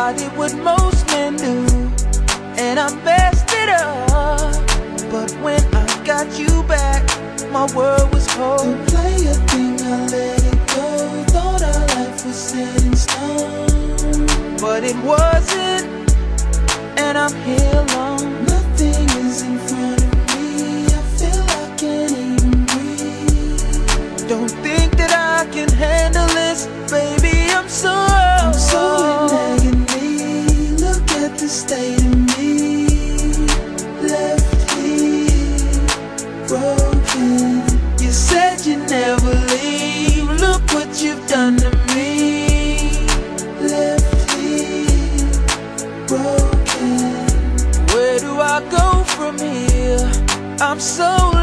I did what most men do, and I messed it up. But when I got you back, my world was cold. Don't play a thing, I let it go. Thought our life was set in stone, but it wasn't, and I'm here alone. Nothing is in front of me, I feel I can't even breathe. Don't think that I can handle this, baby, I'm so in agony. Look at the state of me, left here, broken. You said you'd never leave, look what you've done to me. Left here, broken. Where do I go from here? I'm so